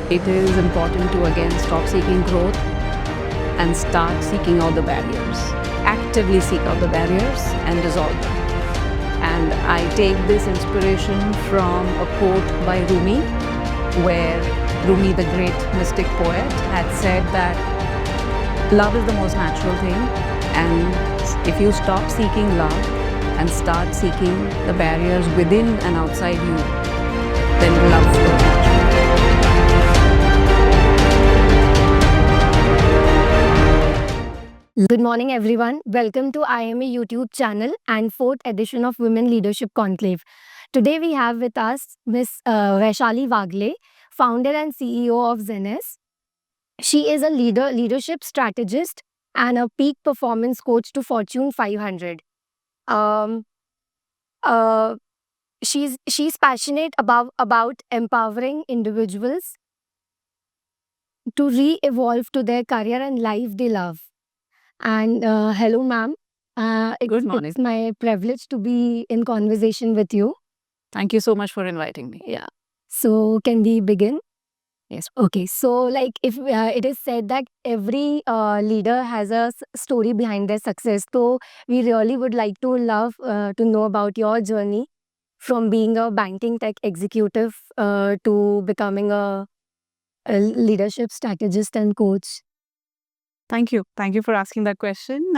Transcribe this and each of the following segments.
it is important to again stop seeking growth and start seeking out the barriers. Actively seek out the barriers and dissolve them. And I take this inspiration from a quote by Rumi, where Rumi, the great mystic poet, had said that love is the most natural thing, and if you stop seeking love and start seeking the barriers within and outside you, then love flows naturally. Good morning, everyone. Welcome to IMA YouTube channel and 4th edition of Women Leadership Conclave. Today we have with us Miss Vaishali Wagle, founder and CEO of Zeness. She is a leadership strategist and a peak performance coach to Fortune 500. Um, uh, she's passionate about empowering individuals to re-evolve to their career and life they love. And hello, ma'am. Good morning. It's my privilege to be in conversation with you. Thank you so much for inviting me. Yeah. So, can we begin? Yes. Okay. So, like, if it is said that every leader has a story behind their success, so we really would like to love to know about your journey from being a banking tech executive to becoming a leadership strategist and coach. Thank you. Thank you for asking that question.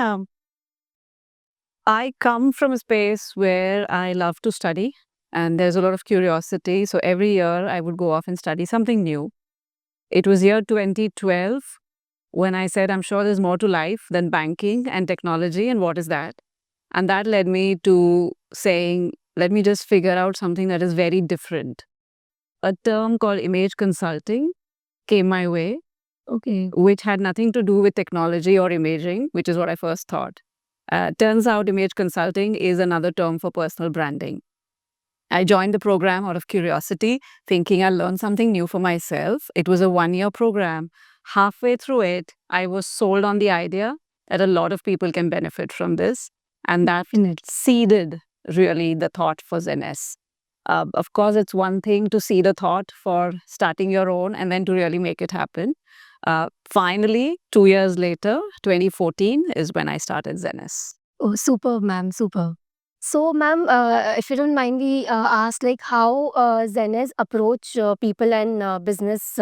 I come from a space where I love to study and there's a lot of curiosity. So every year I would go off and study something new. It was year 2012 when I said, I'm sure there's more to life than banking and technology. And what is that? And that led me to saying, let me just figure out something that is very different. A term called image consulting came my way, Okay. which had nothing to do with technology or imaging, which is what I first thought. Turns out image consulting is another term for personal branding. I joined the program out of curiosity, thinking I'll learn something new for myself. It was a 1-year program. Halfway through it, I was sold on the idea that a lot of people can benefit from this. And that seeded really the thought for Zeness. Of course, it's one thing to seed a thought for starting your own and then to really make it happen. Finally, 2 years later, 2014 is when I started Zeness. Oh, super, ma'am, super. So, ma'am, if you don't mind, we ask like how Zeness approach people and business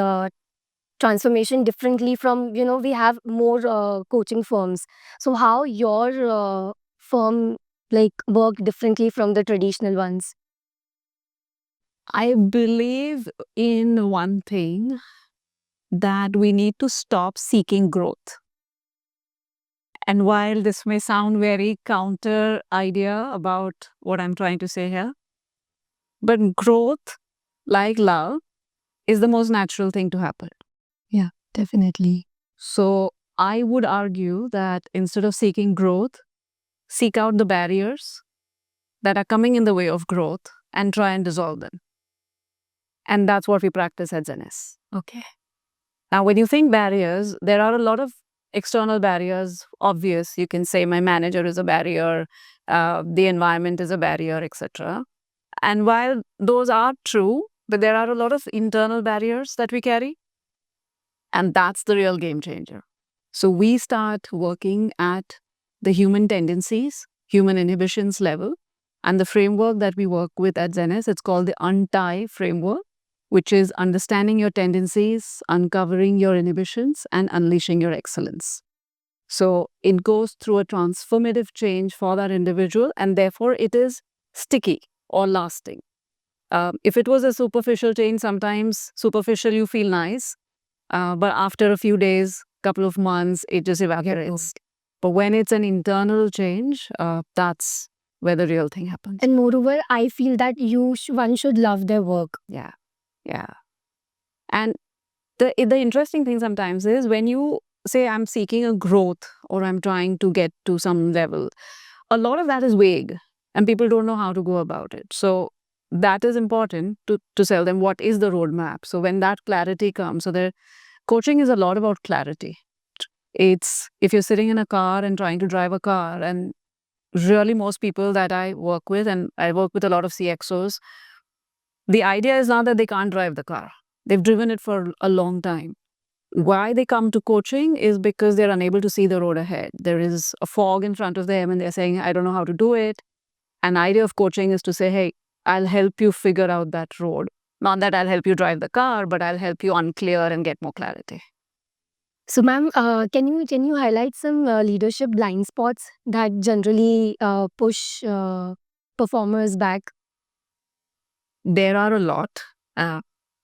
transformation differently from, we have more coaching firms. So, how your firm like work differently from the traditional ones? I believe in one thing, that we need to stop seeking growth. And while this may sound very counter idea about what I'm trying to say here, but growth, like love, is the most natural thing to happen. Yeah, definitely. So I would argue that instead of seeking growth, seek out the barriers that are coming in the way of growth and try and dissolve them. And that's what we practice at Zeness. Okay. Now, when you think barriers, there are a lot of external barriers. Obvious, you can say my manager is a barrier, the environment is a barrier, etc. And while those are true, but there are a lot of internal barriers that we carry. And that's the real game changer. So we start working at the human tendencies, human inhibitions level. And the framework that we work with at Zeness, it's called the Untie framework, which is understanding your tendencies, uncovering your inhibitions, and unleashing your excellence. So it goes through a transformative change for that individual, and therefore it is sticky or lasting. If it was a superficial change, sometimes superficial you feel nice, but after a few days, couple of months, it just evaporates. But when it's an internal change, that's where the real thing happens. And moreover, I feel that one should love their work. Yeah. And the interesting thing sometimes is when you say I'm seeking a growth or I'm trying to get to some level, a lot of that is vague and people don't know how to go about it. So that is important to tell them what is the roadmap. So when that clarity comes, so the coaching is a lot about clarity. It's if you're sitting in a car and trying to drive a car, and really most people that I work with, and I work with a lot of CXOs, the idea is not that they can't drive the car. They've driven it for a long time. Why they come to coaching is because they're unable to see the road ahead. There is a fog in front of them and they're saying, I don't know how to do it. An idea of coaching is to say, hey, I'll help you figure out that road. Not that I'll help you drive the car, but I'll help you unclear and get more clarity. So, ma'am, can you highlight some leadership blind spots that generally push performers back? There are a lot.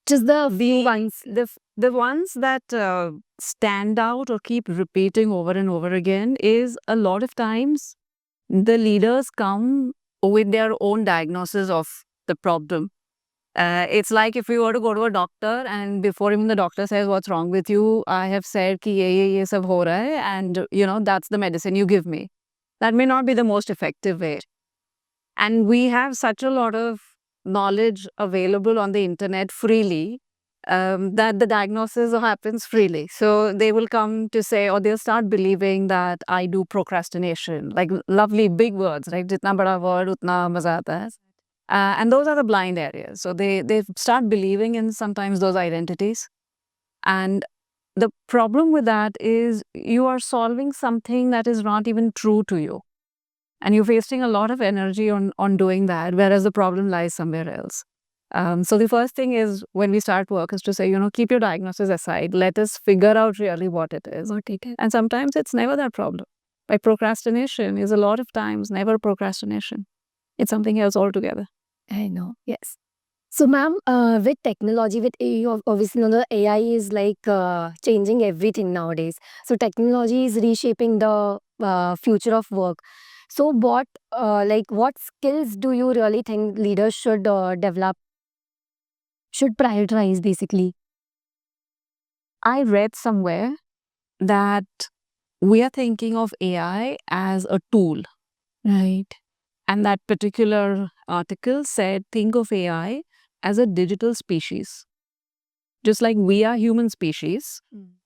Just the few ones. The ones that stand out or keep repeating over and over again is a lot of times the leaders come with their own diagnosis of the problem. It's like if we were to go to a doctor and before even the doctor says what's wrong with you, I have said ki ye sab ho raha hai, and that's the medicine you give me. That may not be the most effective way. And we have such a lot of knowledge available on the internet freely that the diagnosis happens freely. So they will come to say, or they'll start believing that I do procrastination, like lovely big words, right? Jitna bada word, utna maza aata hai. And those are the blind areas. So they start believing in sometimes those identities. And the problem with that is you are solving something that is not even true to you. And you're wasting a lot of energy on doing that, whereas the problem lies somewhere else. So the first thing is when we start work is to say, keep your diagnosis aside. Let us figure out really what it is. And sometimes it's never that problem. Like procrastination is a lot of times never procrastination. It's something else altogether. I know. Yes. So, ma'am, with technology, with AI, obviously, the AI is like changing everything nowadays. So, technology is reshaping the future of work. So, what skills do you really think leaders should develop, should prioritize, basically? I read somewhere that we are thinking of AI as a tool. Right. And that particular article said, think of AI as a digital species. Just like we are human species,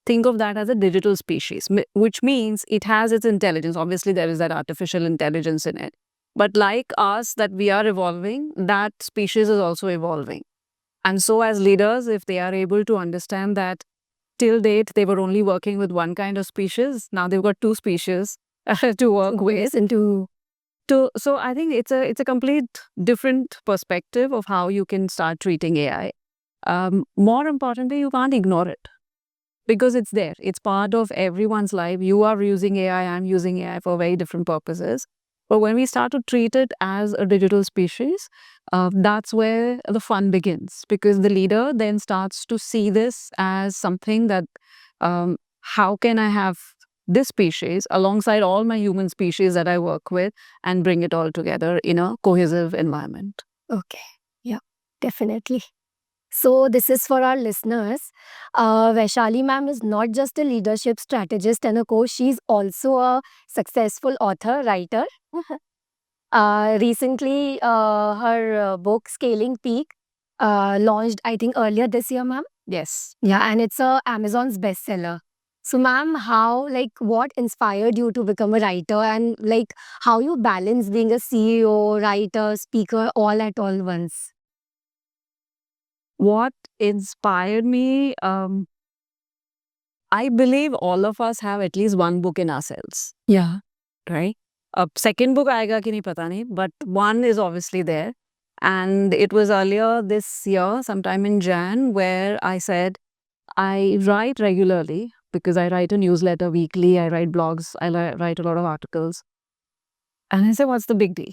think of that as a digital species, which means it has its intelligence. Obviously, there is that artificial intelligence in it. But like us, that we are evolving, that species is also evolving. And so as leaders, if they are able to understand that till date, they were only working with one kind of species, now they've got two species to work with. And So I think it's a complete different perspective of how you can start treating AI. More importantly, you can't ignore it because it's there. It's part of everyone's life. You are using AI, I'm using AI for very different purposes. But when we start to treat it as a digital species, that's where the fun begins, because the leader then starts to see this as something that how can I have this species alongside all my human species that I work with and bring it all together in a cohesive environment. Okay. Yeah, definitely. So, this is for our listeners. Vaishali ma'am is not just a leadership strategist and a coach, she's also a successful author, writer. Recently, her book, Scaling Peak, launched, I think, earlier this year, ma'am. Yes. Yeah, and it's a Amazon's bestseller. So, ma'am, what inspired you to become a writer, and how you balance being a CEO, writer, speaker, all at all once? What inspired me, I believe all of us have at least one book in ourselves, Yeah. right? A second book aayega ki nahi pata nahi, but one is obviously there. And it was earlier this year, sometime in Jan, where I said, I write regularly because I write a newsletter weekly, I write blogs, I write a lot of articles. And I said, what's the big deal?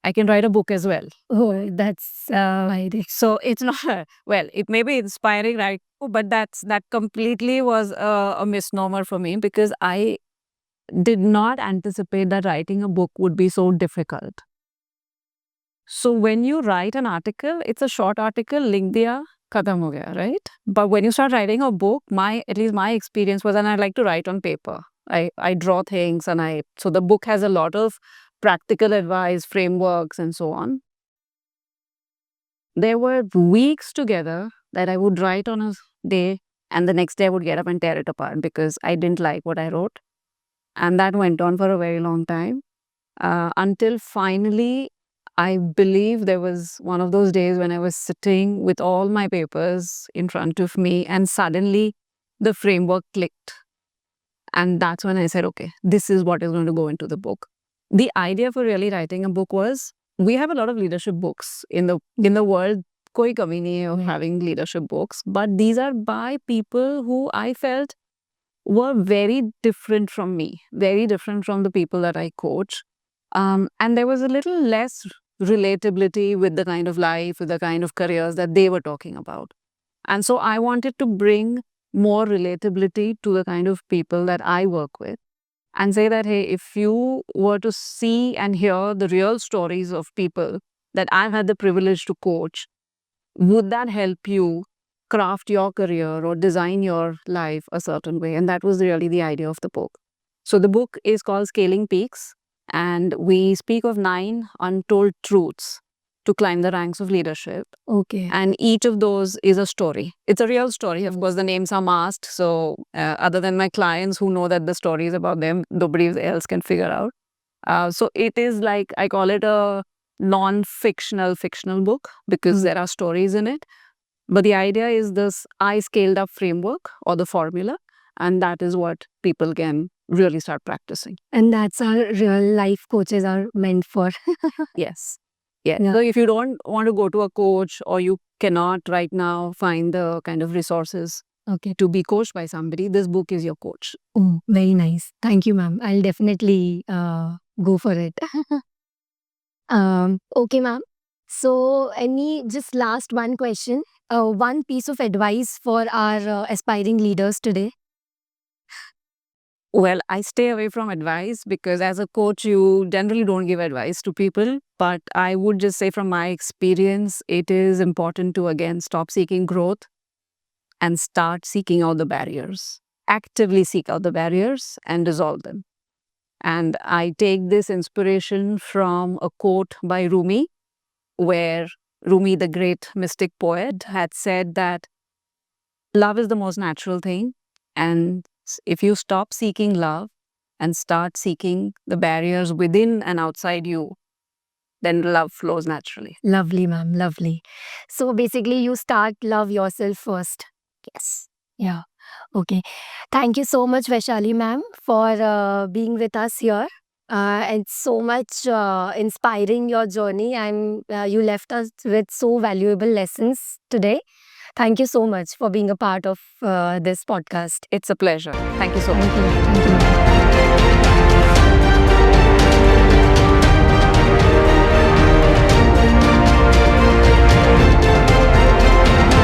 I can write a book as well. Oh, that's So it's not, well, it may be inspiring, right? But that completely was a misnomer for me, because I did not anticipate that writing a book would be so difficult. So when you write an article, it's a short article, link diya, khatam ho gaya, right? But when you start writing a book, at least my experience was, and I like to write on paper. I draw things, and so the book has a lot of practical advice, frameworks, and so on. There were weeks together that I would write on a day, and the next day I would get up and tear it apart because I didn't like what I wrote. And that went on for a very long time, until finally I believe there was one of those days when I was sitting with all my papers in front of me, and suddenly the framework clicked. And that's when I said, okay, this is what is going to go into the book. The idea for really writing a book was, we have a lot of leadership books in the world. Koi kami nahi hai of having leadership books, but these are by people who I felt were very different from me, very different from the people that I coach. And there was a little less relatability with the kind of life, with the kind of careers that they were talking about. And so I wanted to bring more relatability to the kind of people that I work with and say that, hey, if you were to see and hear the real stories of people that I've had the privilege to coach, would that help you craft your career or design your life a certain way? And that was really the idea of the book. So the book is called Scaling Peaks, and we speak of 9 untold truths to climb the ranks of leadership. Okay. And each of those is a story. It's a real story. Of course, the names are masked. So other than my clients who know that the story is about them, nobody else can figure out. So it is like, I call it a non-fictional fictional book because there are stories in it. But the idea is this I scaled up framework or the formula, and that is what people can really start practicing. And that's our real life coaches are meant for. Yes. Yeah. Yeah. So if you don't want to go to a coach, or you cannot right now find the kind of resources Okay. to be coached by somebody, this book is your coach. Oh, very nice. Thank you, ma'am. I'll definitely go for it. Okay, ma'am. So, just last one question. One piece of advice for our aspiring leaders today. Well, I stay away from advice because as a coach, you generally don't give advice to people. But I would just say from my experience, it is important to, again, stop seeking growth and start seeking out the barriers. Actively seek out the barriers and resolve them. And I take this inspiration from a quote by Rumi, where Rumi, the great mystic poet, had said that love is the most natural thing. And if you stop seeking love and start seeking the barriers within and outside you, then love flows naturally. Lovely, ma'am. Lovely. So basically, you start love yourself first. Yes. Yeah. Okay. Thank you so much, Vaishali ma'am, for being with us here. And so much inspiring your journey, and you left us with so valuable lessons today. Thank you so much for being a part of this podcast. It's a pleasure. Thank you so much. Thank you. Thank you.